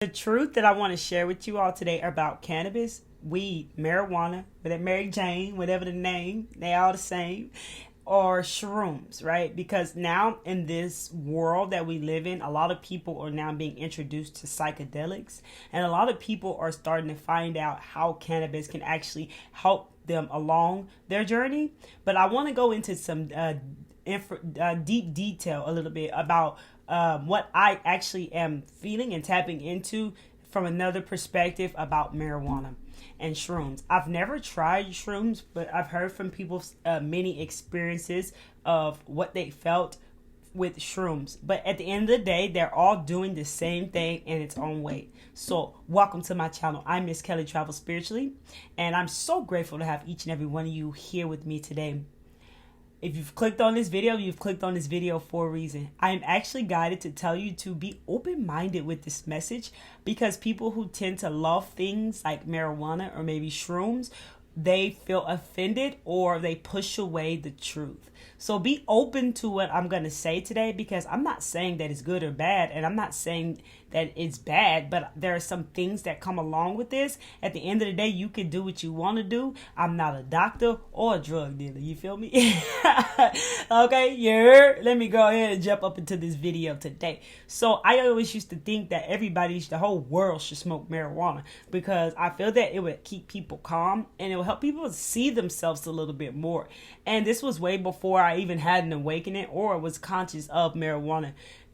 The truth that I want to share with you all today about cannabis, weed, marijuana, whatever Mary Jane, whatever the name, they all the same, or shrooms, right? Because now in this world that we live in, a lot of people are now being introduced to psychedelics, and a lot of people are starting to find out how cannabis can actually help them along their journey. But I want to go into some deep detail a little bit about what I actually am feeling and tapping into from another perspective about marijuana and shrooms. I've never tried shrooms, but I've heard from people's many experiences of what they felt with shrooms. But at the end of the day, they're all doing the same thing in its own way. So welcome to my channel. I'm Miss Kelly Travel Spiritually, and I'm so grateful to have each and every one of you here with me today. If you've clicked on this video, you've clicked on this video for a reason. I am actually guided to tell you to be open-minded with this message, because people who tend to love things like marijuana or maybe shrooms, they feel offended or they push away the truth. So be open to what I'm going to say today, because I'm not saying that it's good or bad, and I'm not saying that it's bad, but there are some things that come along with this. At the end of the day, you can do what you want to do. I'm not a doctor or a drug dealer. You feel me? Okay, yeah. Let me go ahead and jump up into this video today. So I always used to think that the whole world should smoke marijuana, because I feel that it would keep people calm and it will help people see themselves a little bit more. And this was way before I even had an awakening or was conscious of marijuana.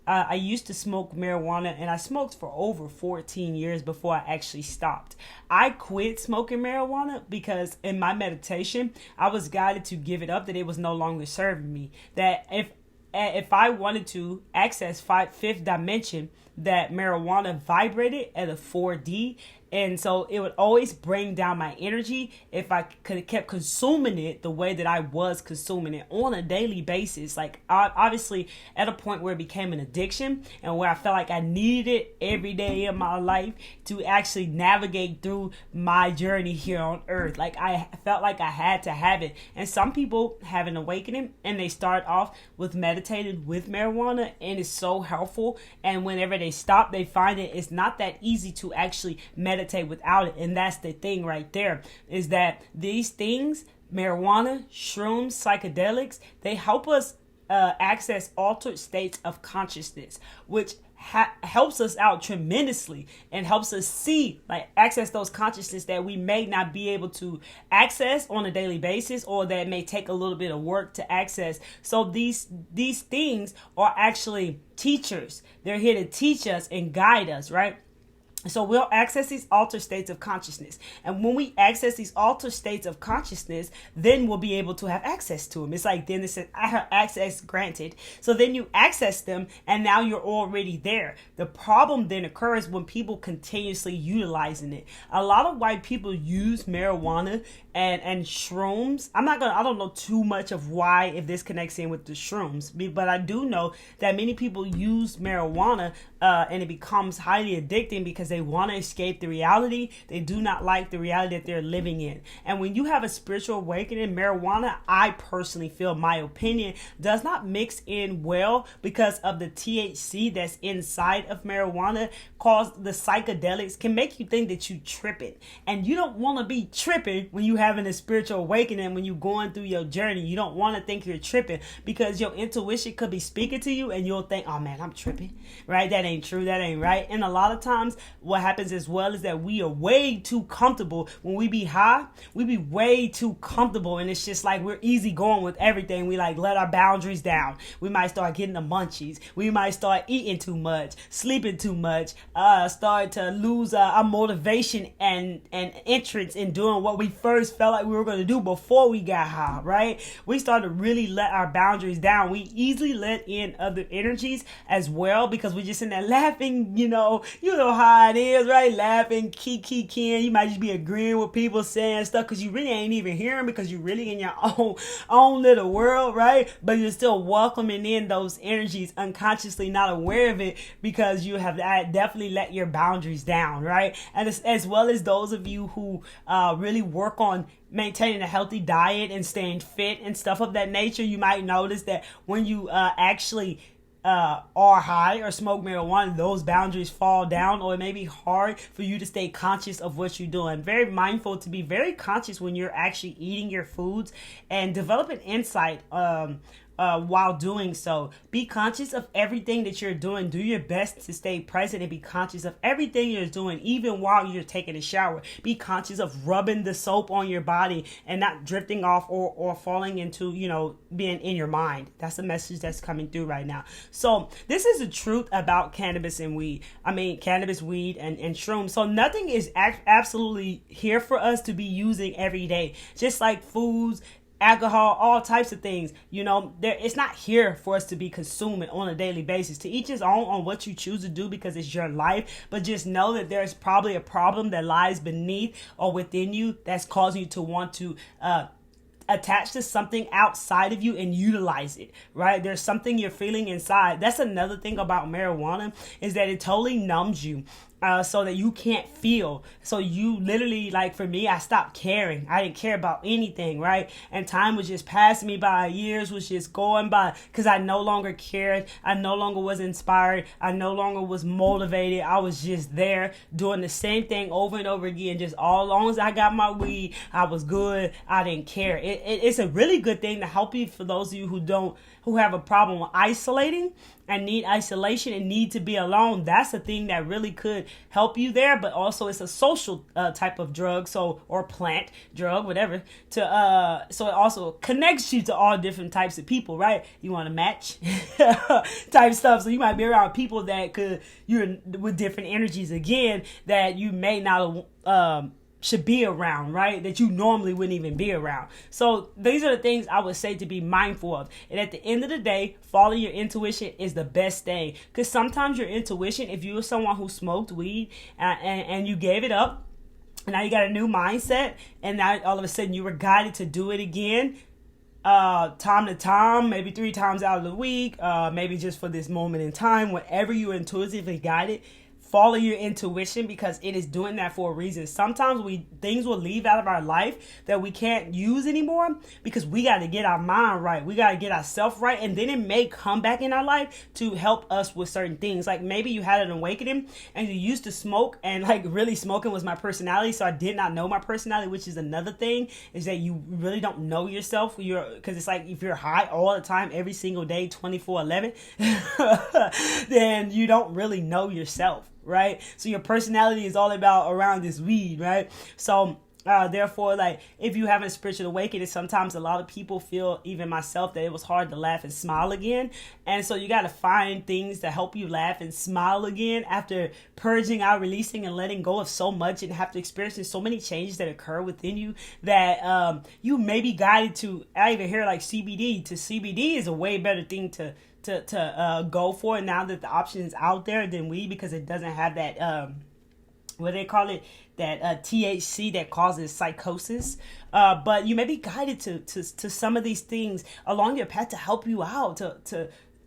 I used to smoke marijuana, and I smoked for over 14 years before I actually stopped. I quit smoking marijuana because in my meditation, I was guided to give it up, that it was no longer serving me. That if I wanted to access fifth dimension, that marijuana vibrated at a 4D, and so it would always bring down my energy if I could have kept consuming it the way that I was consuming it on a daily basis. Like, obviously at a point where it became an addiction, and where I felt like I needed it every day of my life to actually navigate through my journey here on earth. Like, I felt like I had to have it. And some people have an awakening and they start off with meditating with marijuana, and it's so helpful. And whenever they stop, they find that it's not that easy to actually meditate without it. And that's the thing right there, is that these things, marijuana, shrooms, psychedelics, they help us access altered states of consciousness, which helps us out tremendously and helps us see, like, access those consciousness that we may not be able to access on a daily basis, or that may take a little bit of work to access. So these things are actually teachers. They're here to teach us and guide us, right? So we'll access these altered states of consciousness. And when we access these altered states of consciousness, then we'll be able to have access to them. It's like, then it says, I have access granted. So then you access them, and now you're already there. The problem then occurs when people continuously utilizing it. A lot of white people use marijuana and shrooms. I don't know too much of why, if this connects in with the shrooms, but I do know that many people use marijuana and it becomes highly addicting because they want to escape the reality. They do not like the reality that they're living in. And when you have a spiritual awakening, marijuana, I personally feel, my opinion, does not mix in well, because of the THC that's inside of marijuana. Cause the psychedelics can make you think that you tripping, and you don't want to be tripping when you having a spiritual awakening. When you're going through your journey, you don't want to think you're tripping, because your intuition could be speaking to you and you'll think, oh man, I'm tripping, right? That ain't true, that ain't right. And a lot of times what happens as well is that we are way too comfortable. When we be high, we be way too comfortable, and it's just like we're easy going with everything. We like let our boundaries down. We might start getting the munchies. We might start eating too much, sleeping too much, start to lose our motivation and interest in doing what we first felt like we were going to do before we got high, right? We start to really let our boundaries down. We easily let in other energies as well, because we're just in there laughing, you know how it is, right? Laughing, kiki. You might just be agreeing with people saying stuff because you really ain't even hearing, because you're really in your own little world, right? But you're still welcoming in those energies unconsciously, not aware of it, because you have definitely let your boundaries down, right? And as well as those of you who really work on maintaining a healthy diet and staying fit and stuff of that nature, you might notice that when you actually are high or smoke marijuana, those boundaries fall down, or it may be hard for you to stay conscious of what you're doing. Very mindful to be very conscious when you're actually eating your foods, and develop an insight while doing so. Be conscious of everything that you're doing. Do your best to stay present and be conscious of everything you're doing, even while you're taking a shower. Be conscious of rubbing the soap on your body and not drifting off or falling into, being in your mind. That's the message that's coming through right now. So this is the truth about cannabis and weed. Cannabis, weed, and shrooms. So nothing is absolutely here for us to be using every day. Just like foods, alcohol, all types of things, it's not here for us to be consuming on a daily basis. To each his own on what you choose to do, because it's your life. But just know that there's probably a problem that lies beneath or within you that's causing you to want to attach to something outside of you and utilize it, right? There's something you're feeling inside. That's another thing about marijuana, is that it totally numbs you. So that you can't feel. So you literally, like for me, I stopped caring. I didn't care about anything, right? And time was just passing me by. Years was just going by because I no longer cared. I no longer was inspired. I no longer was motivated. I was just there doing the same thing over and over again. Just all long as I got my weed, I was good. I didn't care. It's a really good thing to help you, for those of you who have a problem with isolating and need isolation and need to be alone. That's a thing that really could help you there. But also it's a social type of drug, or plant drug, whatever. So it also connects you to all different types of people, right? You want to match type stuff. So you might be around people that you're with different energies again that you may not should be around, right? That you normally wouldn't even be around. So these are the things I would say to be mindful of. And at the end of the day, following your intuition is the best thing. Because sometimes your intuition, if you were someone who smoked weed and you gave it up, and now you got a new mindset, and now all of a sudden you were guided to do it again, time to time, maybe 3 times out of the week, maybe just for this moment in time, whatever you intuitively guided, follow your intuition, because it is doing that for a reason. Sometimes things will leave out of our life that we can't use anymore, because we got to get our mind right. We got to get ourselves right. And then it may come back in our life to help us with certain things. Like maybe you had an awakening and you used to smoke, and like really smoking was my personality. So I did not know my personality, which is another thing, is that you really don't know yourself. Because it's like if you're high all the time, every single day, 24/11, then you don't really know yourself. Right? So your personality is all about around this weed, right? So therefore, like if you have a spiritual awakening, sometimes a lot of people feel, even myself, that it was hard to laugh and smile again. And so you got to find things to help you laugh and smile again after purging out, releasing, and letting go of so much, and have to experience so many changes that occur within you that you may be guided to. I even hear like CBD. CBD is a way better thing to go for now that the option is out there than weed, because it doesn't have that what they call it, that THC that causes psychosis. But you may be guided to some of these things along your path to help you out,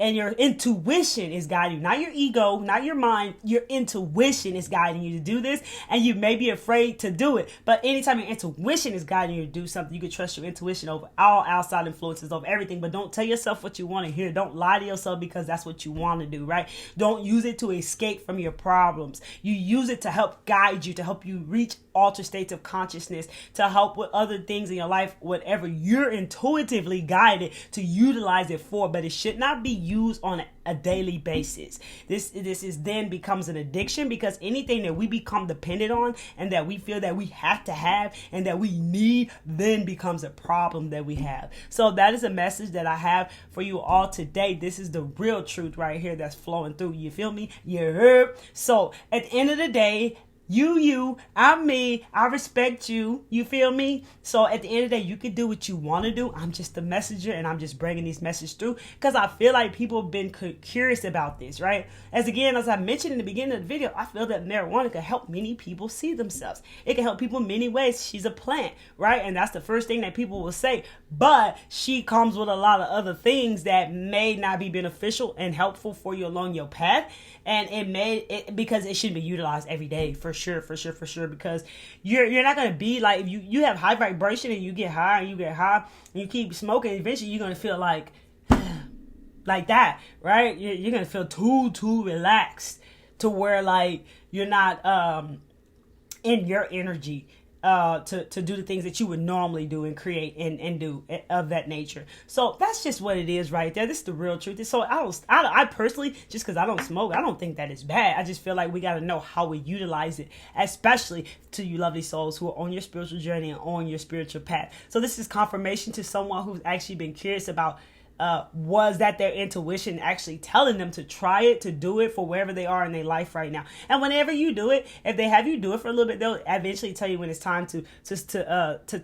and your intuition is guiding you, not your ego, not your mind. Your intuition is guiding you to do this, and you may be afraid to do it. But anytime your intuition is guiding you to do something, you can trust your intuition over all outside influences, over everything. But don't tell yourself what you want to hear. Don't lie to yourself because that's what you want to do, right? Don't use it to escape from your problems. You use it to help guide you, to help you reach altered states of consciousness, to help with other things in your life, whatever you're intuitively guided to utilize it for. But it should not be used on a daily basis. This is then becomes an addiction, because anything that we become dependent on and that we feel that we have to have and that we need then becomes a problem that we have. So that is a message that I have for you all today. This is the real truth right here that's flowing through. You feel me? You heard? So at the end of the day, I'm me, I respect you, you feel me? So at the end of the day, you can do what you want to do. I'm just the messenger, and I'm just bringing these messages through because I feel like people have been curious about this, right? As I mentioned in the beginning of the video, I feel that marijuana can help many people see themselves. It can help people in many ways. She's a plant, right? And that's the first thing that people will say. But she comes with a lot of other things that may not be beneficial and helpful for you along your path. And because it should be utilized every day, for sure, because you're not going to be like, if you have high vibration and you get high and you keep smoking, eventually you're going to feel like like that, right? You're gonna feel too relaxed to where like you're not in your energy to do the things that you would normally do and create and do of that nature. So that's just what it is right there. This is the real truth. So I personally, just because I don't smoke, I don't think that is bad. I just feel like we got to know how we utilize it, especially to you lovely souls who are on your spiritual journey and on your spiritual path. So this is confirmation to someone who's actually been curious about was that their intuition actually telling them to try it, to do it for wherever they are in their life right now. And whenever you do it, if they have you do it for a little bit, they'll eventually tell you when it's time to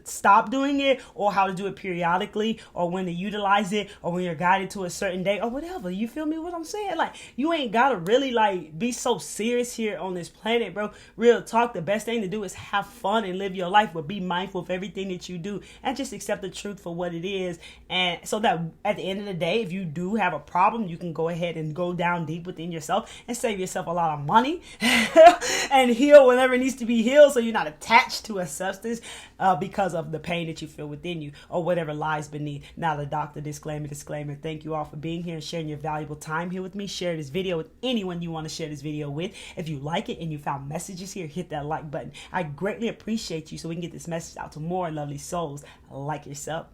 stop doing it, or how to do it periodically, or when to utilize it, or when you're guided to a certain day, or whatever. You feel me what I'm saying? Like, you ain't gotta really like be so serious here on this planet, bro. Real talk, the best thing to do is have fun and live your life, but be mindful of everything that you do and just accept the truth for what it is. And so that at the end of the day, if you do have a problem, you can go ahead and go down deep within yourself and save yourself a lot of money and heal whenever it needs to be healed, so you're not attached to a substance because of the pain that you feel within you or whatever lies beneath. Now the doctor disclaimer. Thank you all for being here and sharing your valuable time here with me. Share this video with anyone you want to share this video with. If you like it and you found messages here, hit that like button. I greatly appreciate you, so we can get this message out to more lovely souls like yourself.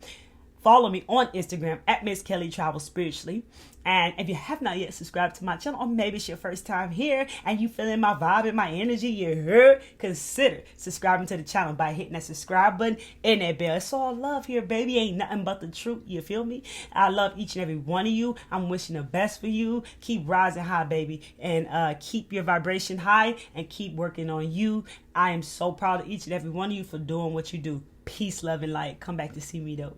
Follow me on Instagram at Miss Kelly Travel Spiritually. And if you have not yet subscribed to my channel, or maybe it's your first time here and you feeling my vibe and my energy, you heard, consider subscribing to the channel by hitting that subscribe button and that bell. It's all love here, baby. Ain't nothing but the truth. You feel me? I love each and every one of you. I'm wishing the best for you. Keep rising high, baby, and keep your vibration high and keep working on you. I am so proud of each and every one of you for doing what you do. Peace, love, and light. Come back to see me, though.